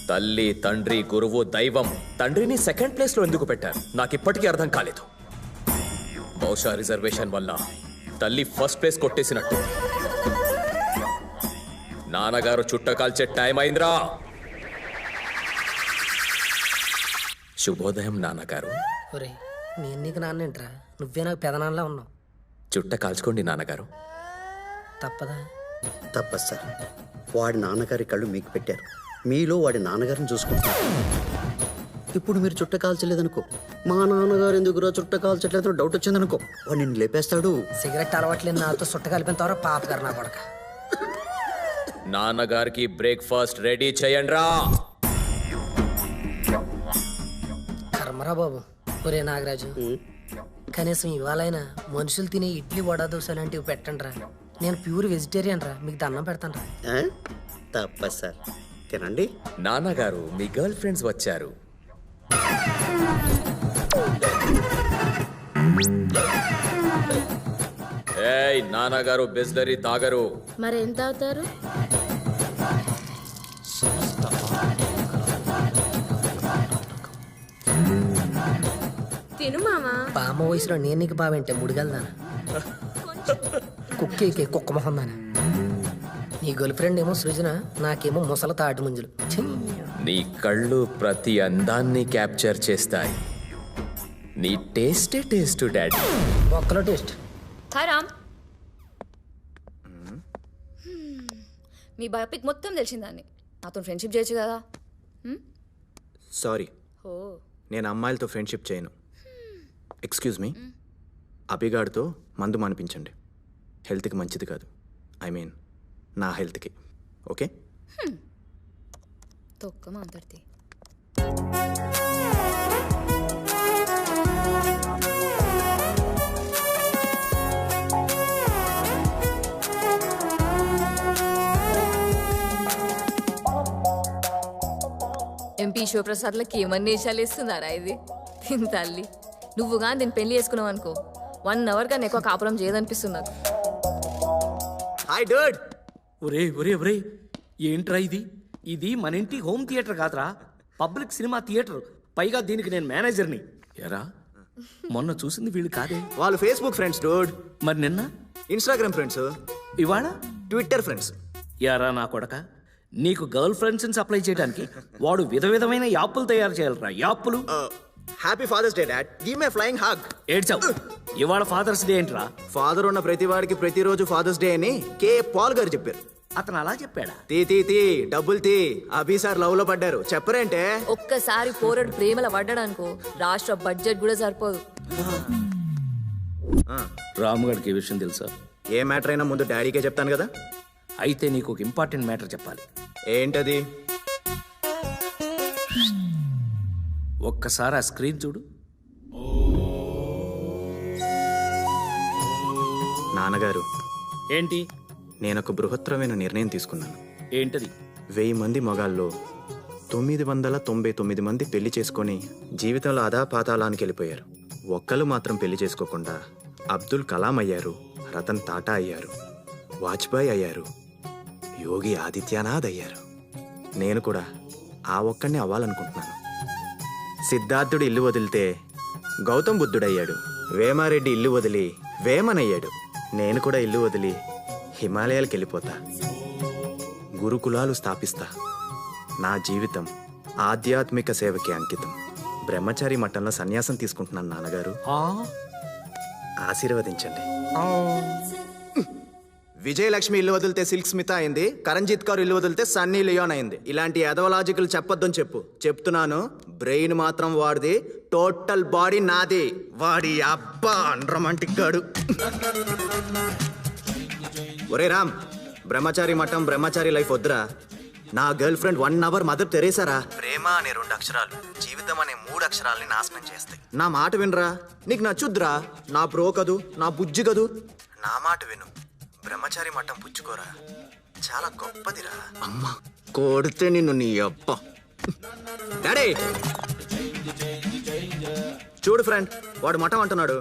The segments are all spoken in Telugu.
తల్లి, తండ్రి, గురువు, దైవం. తండ్రిని సెకండ్ ప్లేస్ లో ఎందుకు పెట్టారు నాకు ఇప్పటికీ అర్థం కాలేదు. బహుశా రిజర్వేషన్ వల్ల తల్లి ఫస్ట్ ప్లేస్ కొట్టేసినట్టు. నాన్నగారు చుట్ట కాల్చే టైం అయిందిరా. శుభోదయం నాన్నగారు. నేను నీకు నాన్నేంట్రా, నువ్వే నాకు పెదనాన్నలా ఉన్నావు. చుట్ట కాల్చుకోండి నాన్నగారు. తప్పదా? తప్పదు సార్. వాడి నాన్నగారి కళ్ళు మీకు పెట్టారు, మీలో వాడి నాన్నగారిని చూసుకుంటారు. ఇప్పుడు మీరు చుట్ట కాల్చలేదనుకో, మా నాన్నగారు ఎందుకురా చుట్ట కాల్చట్లేదు డౌట్ వచ్చిందనుకో, వాడు నిన్ను లేపేస్తాడు. సిగరెట్ అలవాట్లేదు నాతో చుట్ట కలిపిన తర్వాత పాపగారు నా కొడక. నాన్నగారికి బ్రేక్ఫాస్ట్ రెడీ చేయండి రా. కర్మరా బాబు. ఒరే నాగరాజు, కనీసం ఇవాళైనా మనుషులు తినే ఇడ్లీ వడ దోశ లాంటివి పెట్టండి రా. నేను ప్యూర్ వెజిటేరియన్ రా, మీకు దండం పెడతాను రా. తప్పదు సార్, తినండి. నాన్నగారు మీ గర్ల్ ఫ్రెండ్స్ వచ్చారు. ఏయ్ నాన్నగారు బిస్లరీ తాగరు. మరేం తాగుతారు? తిను మామా. బామ్మ వయసులో నేను నీకు బావేంటే ముడిగలదానా, కుక్కేకే కుక్క మొహం దానా. నీ గర్ల్ ఫ్రెండ్ ఏమో సృజన, నాకేమో ముసల తాటి ముంజులు. నీ కళ్ళు ప్రతి అందాన్ని క్యాప్చర్ చేస్తాయి. నీ టేస్టే టేస్ట్ డాడీ. ఒక్కలో టేస్ట్. హాయ్ రామ్. మీ బయోపిక్ మొత్తం తెలిసిందాన్ని. నాతో ఫ్రెండ్షిప్ చేయొచ్చు కదా. సారీ, నేను అమ్మాయిలతో ఫ్రెండ్షిప్ చేయను. ఎక్స్క్యూజ్ మీ, అభిగాడితో మందు మానిపించండి. హెల్త్కి మంచిది కాదు. ఐ మీన్ నా హెల్త్కి. ఓకే? తొక్క మాట్లాడితే ఎంపీ శివప్రసాద్లకి ఏమన్నా వేషాలు వేస్తున్నారా ఇది? దీని తల్లి, నువ్వు కానీ దీన్ని పెళ్లి చేసుకున్నావు అనుకో, 1 hour కానీ ఎక్కువ కాపురం చేయదనిపిస్తుంది నాకు. హాయ్ డర్డ్. ఒరే ఒరే ఒరే, ఏంట్రా ఇది? ఇది మన ఇంటి హోమ్ థియేటర్ కాదురా, పబ్లిక్ సినిమా థియేటర్. పైగా దీనికి నేను మేనేజర్ని. ఎరా, మొన్న చూసింది వీళ్ళు కాదే. వాళ్ళు ఫేస్బుక్ ఫ్రెండ్స్ డర్డ్. మరి నిన్న ఇన్స్టాగ్రామ్ ఫ్రెండ్స్, ఇవాళ ట్విట్టర్ ఫ్రెండ్స్. యారా నా కొడక, నీకు గర్ల్ ఫ్రెండ్స్ని సప్లై చేయడానికి వాడు విధమైన యాప్లు తయారు చేయాలరా. యాప్లు. Happy Father's Day dad, give me flying hug. ఏడ్చావు. ఇవాళ ఫాదర్స్ డే ఏంట్రా? ఫాదర్ ఉన్న ప్రతి వాడికి ప్రతిరోజు ఫాదర్స్ డే అని కే పాల్ గారు చెప్పారు. అతను అలా చెప్పాడా? తీ డబ్బులు తీ. అభి సార్ లవ్ లో పడ్డారు. చెప్పరేంటే? ఒక్కసారి పోరడు ప్రేమల పడ్డాడనుకో, రాష్ట్ర బడ్జెట్ కూడా సరిపోదు. రాముగాడికి ఈ విషయం తెలుసా? ఏ మ్యాటర్ అయినా ముందు డాడీకే చెప్తాను కదా. అయితే నీకు ఒక ఇంపార్టెంట్ మ్యాటర్ చెప్పాలి. ఏంటది? ఒక్కసారి ఆ స్క్రీన్ చూడు. నాన్నగారు, ఏంటి? నేనొక బృహత్తరమైన నిర్ణయం తీసుకున్నాను. ఏంటది? 1000 మంది మగాల్లో 999 మంది పెళ్లి చేసుకొని జీవితంలో అధాపాతాళానికి వెళ్ళిపోయారు. ఒక్కరు మాత్రం పెళ్లి చేసుకోకుండా అబ్దుల్ కలాం అయ్యారు, రతన్ టాటా అయ్యారు, వాజ్పేయి అయ్యారు, యోగి ఆదిత్యనాథ్ అయ్యారు. నేను కూడా ఆ ఒక్కడిని అవ్వాలనుకుంటున్నాను. సిద్ధార్థుడు ఇల్లు వదిలితే గౌతమ్ బుద్ధుడయ్యాడు, వేమారెడ్డి ఇల్లు వదిలి వేమనయ్యాడు. నేను కూడా ఇల్లు వదిలి హిమాలయాలకు వెళ్ళిపోతా, గురుకులాలు స్థాపిస్తా. నా జీవితం ఆధ్యాత్మిక సేవకి అంకితం. బ్రహ్మచారి మఠంలో సన్యాసం తీసుకుంటున్నాను నాన్నగారు. ఆశీర్వదించండి. విజయలక్ష్మి ఇల్లు వదిలితే సిల్క్ స్మిత అయింది, కరణ్జిత్ కౌర్ ఇల్లు వదిలితే సన్నీ లియోన్ అయింది. ఇలాంటి ఎదవలాజికల్ చెప్పొద్దని చెప్పు. చెప్తున్నాను, బ్రెయిన్ మాత్రం వాడిది, టోటల్ బాడీ నాది. వాడి అబ్బా అన్రొమాంటిక్ గాడు. ఒరే రామ్, బ్రహ్మచారి మఠం బ్రహ్మచారి లైఫ్ వద్దురా. నా గర్ల్ ఫ్రెండ్ 1 hour మదర్ తెరేసారా. ప్రేమ అనే 2 అక్షరాలు జీవితం అనే 3 అక్షరాల్ని నాశనం చేస్తాయి. నా మాట వినరా, నీకు నచ్చుద్రా. నా బ్రో కదూ, నా బుజ్జి కదూ. నా మాట విను, బ్రహ్మచారి మఠం పుచ్చుకోరా, చాలా గొప్పదిరా. అమ్మా కొడితే నిన్ను నీ అప్ప. డాడీ చూడు ఫ్రెండ్, వాడు మఠం అంటున్నాడు.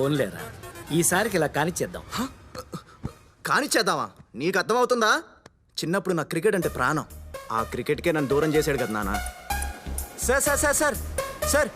ఓన్లేరా, ఈసారికి ఇలా కానిచ్చేద్దాం. కానిచ్చేద్దామా? నీకు అర్థమవుతుందా? చిన్నప్పుడు నాకు క్రికెట్ అంటే ప్రాణం. ఆ క్రికెట్కే నన్ను దూరం చేశాడు కదా నాన్న. Sir sir sir sir sir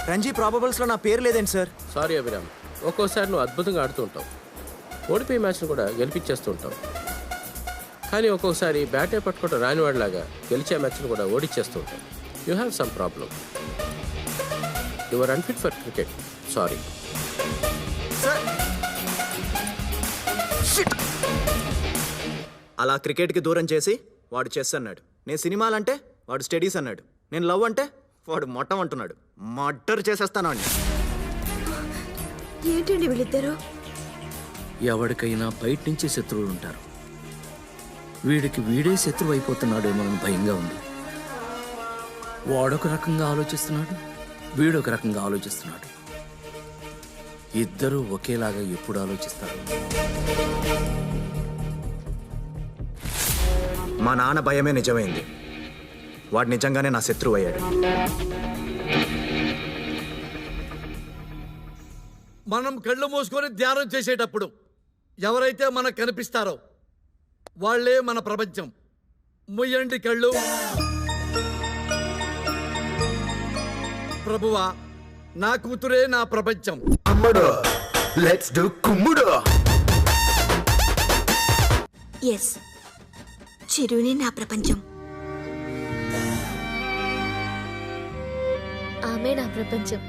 Ranji ప్రాబబుల్స్లో నా పేరు లేదేంటి సార్? సారీ అభిరామ్, ఒక్కోసారి నువ్వు అద్భుతంగా ఆడుతూ ఉంటావు, ఓడిపోయే మ్యాచ్ను కూడా గెలిపించేస్తూ ఉంటావు. కానీ ఒక్కొక్కసారి బ్యాటే పట్టుకోవడం రానివాడిలాగా గెలిచే మ్యాచ్ను కూడా ఓడిచ్చేస్తూ ఉంటావు. You have some problem. You are unfit for cricket. Sorry. అలా క్రికెట్కి దూరం చేసి వాడు చెస్ అన్నాడు, నేను సినిమాలంటే వాడు స్టడీస్ అన్నాడు, నేను లవ్ అంటే వాడు మొట్టం అంటున్నాడు. మర్డర్ చేసేస్తాను అండి. ఏంటండి వీళ్ళిద్దరు? ఎవరికైనా బయట నుంచి శత్రువులు ఉంటారు. వీడికి వీడే శత్రువు అయిపోతున్నాడేమోనని భయంగా ఉంది. వాడొక రకంగా ఆలోచిస్తున్నాడు, వీడొక రకంగా ఆలోచిస్తున్నాడు. ఇద్దరూ ఒకేలాగా ఎప్పుడు ఆలోచిస్తారు? మా నాన్న భయమే నిజమైంది. వాడు నిజంగానే నా శత్రువు అయ్యాడు. మనం కళ్ళు మూసుకొని ధ్యానం చేసేటప్పుడు ఎవరైతే మనకు కనిపిస్తారో వాళ్ళే మన ప్రపంచం. ముయ్యండి కళ్ళు. ప్రభువా, నా కూతురే నా ప్రపంచం. అమ్మడు, లెట్స్ డు కుమ్ముడు. ఎస్, చిరుని నా ప్రపంచం. ఆమె నా ప్రపంచం.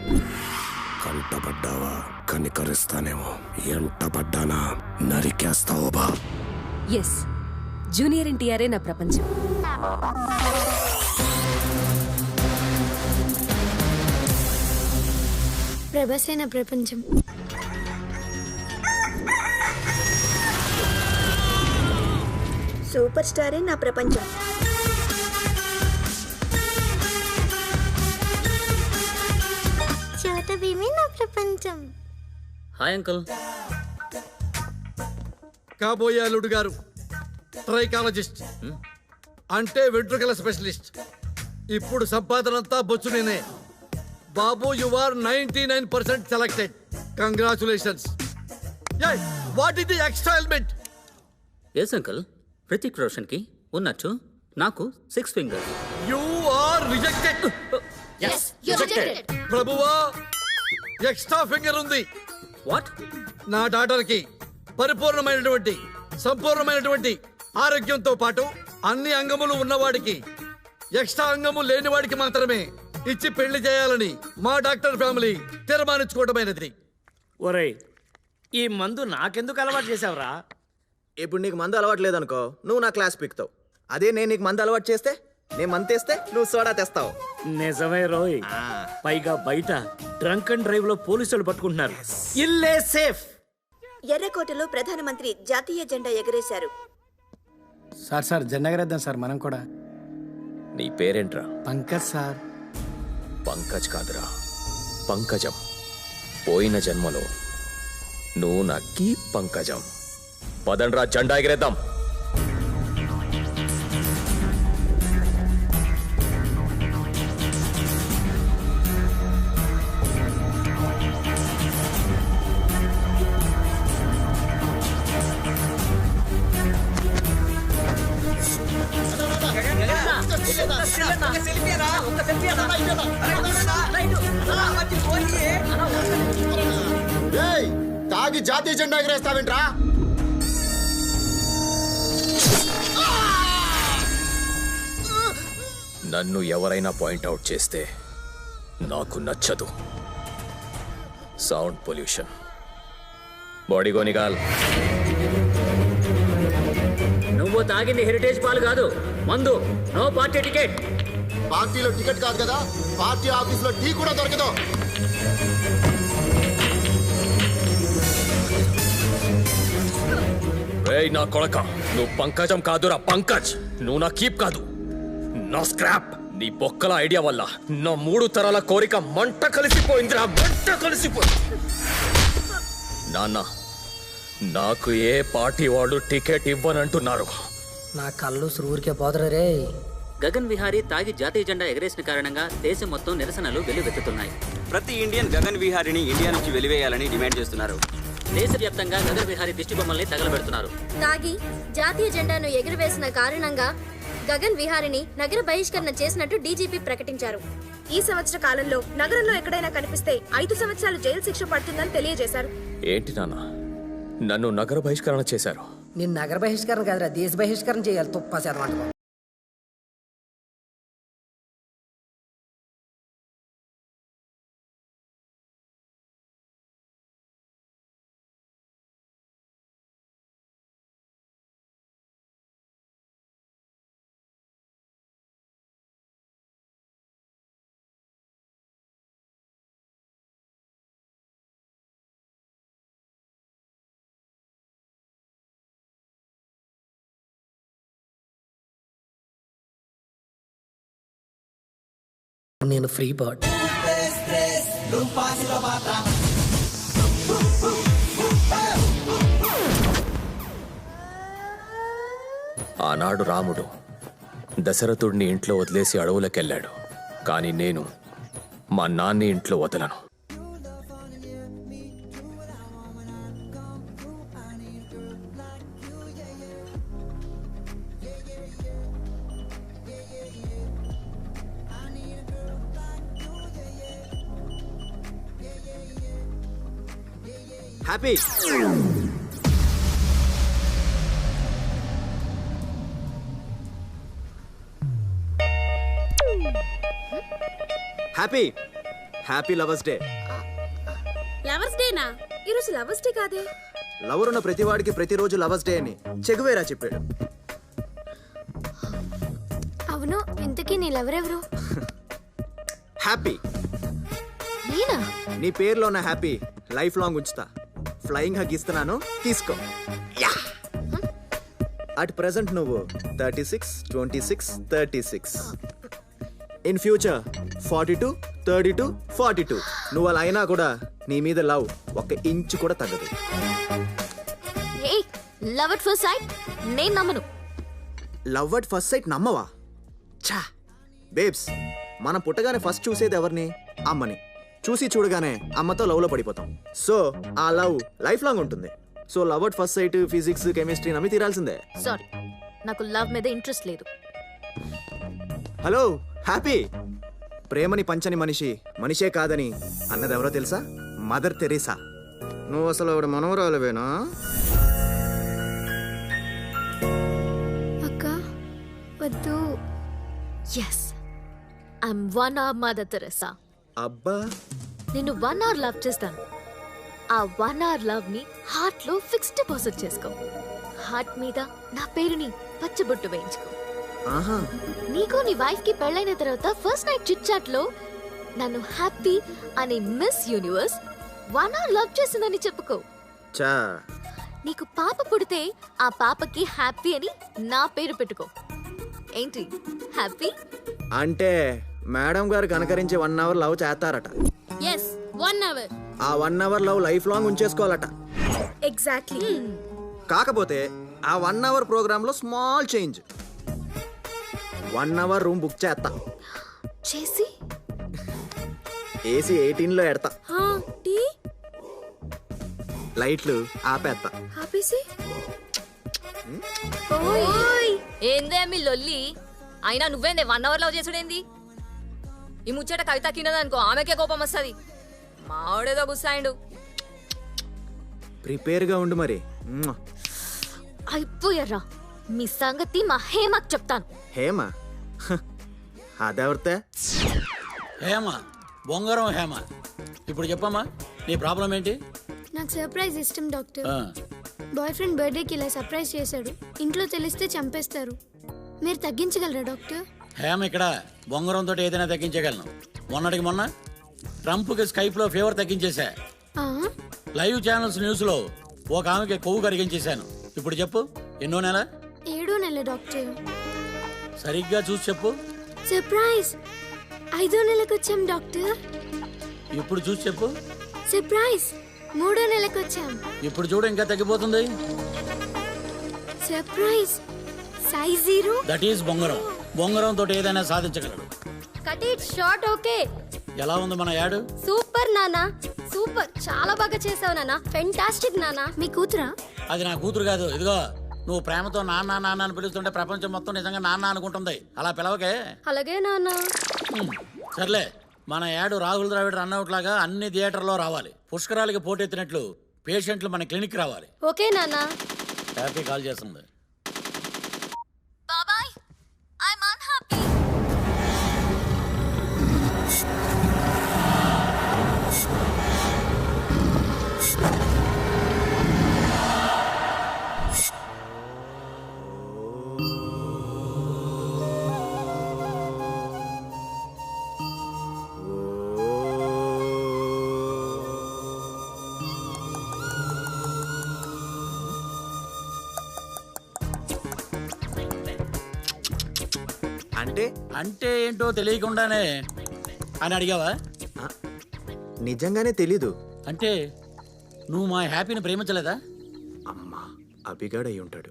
కంటపడ్డావా కనికరిస్తానేమో, ఎంటపడ్డానా నరికేస్తావో బా. ఎస్, జూనియర్ ఎన్టీఆరే నా ప్రపంచం. ప్రభాసే నా ప్రపంచం. సూపర్ స్టారే నా ప్రపంచం. చోట భీమే నా ప్రపంచం. Hi uncle. కాబోయే అల్లుడు గారు ట్రైకాలజిస్ట్, అంటే వెంట్రుకల స్పెషలిస్ట్. ఇప్పుడు సంపాదనంతా బొచ్చు నేనే. బాబు, you are 99% selected. Congratulations. What is the extra element? Yes uncle, Hrithik Roshan కి ఉన్నట్టు నాకు 6 ఫింగర్స్. You are rejected. ప్రభువా, ఎక్స్ట్రా ఫింగర్ ఉంది. వాట్? నా డాటర్ కి పరిపూర్ణమైనటువంటి సంపూర్ణమైనటువంటి ఆరోగ్యంతో పాటు అన్ని అంగములు ఉన్నవాడికి ఎక్స్ట్రా అంగము లేనివాడికి మాత్రమే ఇచ్చి పెళ్లి చేయాలని మా డాక్టర్ ఫ్యామిలీ తీర్మానించుకోవటమైనది. ఒరేయ్, ఈ మందు నాకెందుకు అలవాటు చేసావురా? ఇప్పుడు నీకు మందు అలవాటు లేదనుకో, నువ్వు నా క్లాస్ పీకుతావు. అదే నేను నీకు మందు అలవాటు చేస్తే, నేను మందు తెస్తే నువ్వు సోడా తెస్తావు. నిజమే రోయ్. పైగా బయట డ్రంక్ అండ్ డ్రైవ్ లో పోలీసులు పట్టుకుంటున్నారు. ఇల్లే సేఫ్. ఎర్రకోటలో ప్రధానమంత్రి జాతీయ జెండా ఎగరేశారు. సార్ జెండా ఎగరేద్దాం సార్ మనం కూడా. నీ పేరేంట్రా? పంకజ్ సార్. పంకజ్ కాదురా, పంకజం. పోయిన జన్మలో నువ్వు నా కీ పంకజం. పదండ్రా, జెండా ఎగరేద్దాం. తాగి జాతీయ జెండా ఎగరేస్తావేంట్రా? నన్ను ఎవరైనా పాయింట్అవుట్ చేస్తే నాకు నచ్చదు. Sound pollution. బాడీ గోనిగాల్. నువ్వు తాగింది హెరిటేజ్ పాలు కాదు, మందు. No party ticket. పార్టీలో టికెట్ కాదు కదా, పార్టీ ఆఫీసులో టీ కూడా దొరకదు. రేయ్ నా కొడక, నువ్వు పంకజం కాదురా, పంకజ్. నువ్వు నా కీప్ కాదు, నా స్క్రాప్. నీ బొక్కల ఐడియా వల్ల నా 3 తరాల కోరిక మంట కలిసిపోయిందిరా, మంట కలిసిపోయింది. నాన్న, నాకు ఏ పార్టీ వాళ్ళు టికెట్ ఇవ్వనంటున్నారు. నా కళ్ళు ఊరికే పోదరు రే. గగన్ విహారీ తాగి జాతీయ జెండా ఎగరేసిన కారణంగా దేశం మొత్తం నిరసనలు వెల్లువెత్తుతున్నాయి. ప్రతి ఇండియన్ గగన్ విహారీని ఇండియా నుంచి వెలివేయాలని డిమాండ్ చేస్తున్నారు. దేశవ్యాప్తంగా నగర విహారీ దిష్టి బొమ్మల్ని తగలబెడుతున్నారు. తాగి జాతీయ జెండాను ఎగురవేసిన కారణంగా గగన్ విహారిని నగర బహిష్కరణ చేసినట్టు డీజీపీ ప్రకటించారు. ఈ సంవత్సర కాలంలో నగరంలో ఎక్కడైనా కనిపిస్తే 5 సంవత్సరాలు జైలు శిక్ష పడుతుందని తెలియజేశారు. ఏంటి నాన్న నన్ను నగర బహిష్కరణ చేశారు? నేను నగర బహిష్కరణ కాదురా, దేశ బహిష్కరణ చేయాలి. తుప్పా చదవంట. నేను ఫ్రీ బర్డ్. ఆనాడు రాముడు దశరథుడిని ఇంట్లో వదిలేసి అడవులకెళ్ళాడు. కానీ నేను మా నాన్ని ఇంట్లో వదలను. Happy happy happy lovers day. Lovers డేనా? ఈరోజు లవర్స్ డే కాదే. లవర్ ఉన్న ప్రతివాడికి ప్రతిరోజు లవర్స్ డే అని చెగువేరా చెప్పాడు. అవును, ఇంతకీ నీ లవరెవరు? హ్యాపీ. నేనా? నీ పేరులో ఉన్న హ్యాపీ లైఫ్ లాంగ్ ఉంచుతా. ఫ్లయింగ్ హగ్ ఇస్తున్నాను, తీసుకో. అట్ ప్రెసెంట్ నువ్వు 36, 26, 36. In future 42, 32, 42. నువ్వు అలా అయినా కూడా నీ మీద లవ్ 1 ఇంచు కూడా తగ్గదు. లవ్ అట్ ఫస్ట్ సైట్ నేను నమ్మను. లవ్ అట్ ఫస్ట్ సైట్ నమ్మవా? ఛా బేబ్స్, మనం పుట్టగానే ఫస్ట్ చూసేది ఎవరిని? అమ్మని. చూసి చూడగానే అమ్మతో లవ్ లో పడిపోతాం. సో ఆ లవ్ లైఫ్ లాంగ్ ఉంటుంది. So love at first site, physics, chemistry నమ్మి తీరాల్సిందే. సారీ, నాకు లవ్ మీద ఇంట్రెస్ట్ లేదు. హలో హ్యాపీ, ప్రేమని పంచని మనిషి మనిషే కాదని అన్నది ఎవరో తెలుసా? Mother Teresa. నువ్వు అసలు ఆవిడ మనవరాలువేనా? అక్క వద్దు. Yes, I'm 1 hour Mother Teresa. అబ్బా, నేను 1 hour లవ్ చేస్తాను. ఆ 1 hour లవ్ ని హార్ట్ లో ఫిక్స్ డిపాజిట్ చేసుకో. హార్ట్ మీద నా పేరుని పచ్చబొట్టు వేయించుకో. ఆహా, నీకు నీ వైఫ్ కి పెళ్ళైన తర్వాత ఫస్ట్ నైట్ చిట్ చాట్ లో నన్ను హ్యాపీ అనే మిస్ యూనివర్స్ 1 hour లవ్ చేసిందని చెప్పుకో. చా, నీకు పాప పుడితే ఆ పాపకి హ్యాపీ అని నా పేరు పెట్టుకో. ఏంటి హ్యాపీ? అంటే మేడం గారు కనకరించి 1 hour లవ్ చేస్తారట. Yes, 1 hour. ఆ 1 hour లవ్ లైఫ్ లాంగ్ ఉంచేసుకోవాలట. ఎగ్జాక్ట్లీ. కాకపోతే ఆ 1 hour ప్రోగ్రామ్ లో small change. 1 hour room book చేస్తా. చేసి ఏసీ 18 లో ఎడతా. టీ లైట్లు ఆపేస్తా. ఆపేసి ఓయ్ ఏందే మీ లొల్లి? అయినా నువ్వేందే 1 hour లవ్ చేసుడేంది? ఈ ముచ్చట కవిత కిన్నదనుకో ఆమెకే కోపం వస్తుంది. మావిడేదో గుస్సాయిండు. ప్రిపేర్ గా ఉండు మరి. అయిపోయారా? మీ సంగతి మా హేమకు చెప్తాను. హేమ? అదెవరితే? హేమ, బొంగరం హేమ. ఇప్పుడు చెప్పమ్మా, నీ ప్రాబ్లం ఏంటి? నాకు సర్ప్రైజ్ ఇష్టం డాక్టర్. బాయ్ ఫ్రెండ్ బర్త్డేకి ఇలా సర్ప్రైజ్ చేశాడు. ఇంట్లో తెలిస్తే చంపేస్తారు. మీరు తగ్గించగలరా డాక్టర్? హేమ ఇక్కడ బొంగరంతో ఏదైనా తగ్గించగలను. మొన్నటికి మొన్న ట్రంప్కి స్కైప్ లో ఫీవర్ తగ్గించేశా. లైవ్ ఛానల్స్ న్యూస్ లో ఒక ఆమెకి కొవ్వు కరిగించేశాను. ఇప్పుడు చెప్పు, ఎన్నో నెల? 7వ నెల డాక్టర్. సరిగ్గా చూసి చెప్పు. సర్ప్రైజ్, 5వ నెలకు వచ్చాం డాక్టర్. ఇప్పుడు చూసి చెప్పు. సర్ప్రైజ్, 3వ నెలకు వచ్చాం. ఇప్పుడు చూడు, ఇంకా తగ్గిపోతుంది. Surprise, size 0. దట్ ఈస్ బొంగరం. బొంగరం తోటి ఏదైనా సాధించగలడు. Cut it short. ఓకే, ఎలా ఉంది మన యాడ్? సూపర్ నానా, సూపర్, చాలా బాగా చేసావు నానా, ఫెంటాస్టిక్ నానా. మీ కూతురా? అది నా కూతురు కాదు. ఇదిగో నువ్వు ప్రేమతో నాన్న నాన్న అని పిలుస్తుంటే ప్రపంచం మొత్తం నిజంగా నాన్న అనుకుంటుంది. అలా పిలవకే. అలాగే నానా. సర్లే, మన యాడ్ రాహుల్ ద్రావిడ్ రన్అవుట్ లాగా అన్ని థియేటర్లో రావాలి. పుష్కరాలకి పోటెత్తినట్లు పేషెంట్లు మన క్లినిక్ రావాలి. ఓకే నానా. హ్యాపీ కాల్ చేస్తుంది. బాబాయ్, ఐఎమ్ అన్హ్యాపీ. అంటే అంటే ఏంటో తెలియకుండానే అని అడిగావా? నిజంగానే తెలీదు. అంటే నువ్వు మా హ్యాపీని ప్రేమించలేదా? అమ్మా, అభిగాడై ఉంటాడు.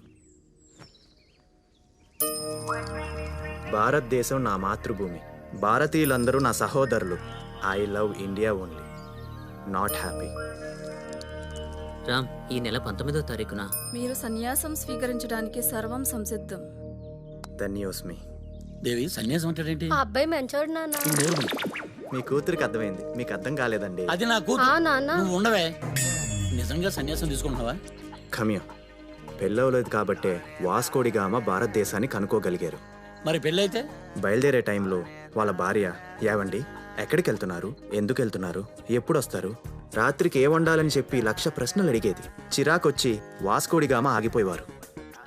భారతదేశం నా మాతృభూమి, భారతీయులందరూ నా సహోదరులు. I love India only, not happy. Ram, ఈ నెల 19వ తారీఖున మీరు సన్యాసం స్వీకరించడానికి సర్వం సంసిద్ధం. ధన్యోస్మి. దేవి, సన్యాసం అంటాడేంటి? ఆ అబ్బాయి మంచోడు నానా. మీ కూతురికి అర్థమైంది, మీకు అర్థం కాలేదండి. అది నా ఆ కూతురు. నాన్న. నువ్వు ఉండవే. నిజంగా సన్యాసం తీసుకుంటున్నావా? ఖమ్యం, పెళ్ళవలేదు కాబట్టే వాస్కోడిగామ భారతదేశాన్ని కనుక్కోగలిగారు. మరి పెళ్ళైతే? బయలుదేరే టైంలో వాళ్ళ భార్య, ఏవండి ఎక్కడికి వెళ్తున్నారు, ఎందుకు వెళ్తున్నారు, ఎప్పుడు వస్తారు, రాత్రికి ఏ వండాలని చెప్పి 1,00,000 ప్రశ్నలు అడిగేది. చిరాకొచ్చి వాస్కోడిగామ ఆగిపోయేవారు.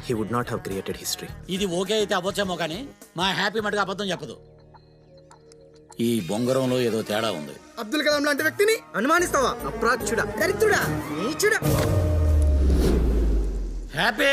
He would not have created history. ఇది ఓకే అయితే అవ్వచ్చేమో కానీ మా హ్యాపీ మటుకు అబద్ధం చెప్పదు. ఈ బొంగరంలో ఏదో తేడా ఉంది. అబ్దుల్ కలాం లాంటి వ్యక్తిని అనుమానిస్తావా? అప్రాచ్యుడా, దరిద్రుడా, నీచుడా. హ్యాపీ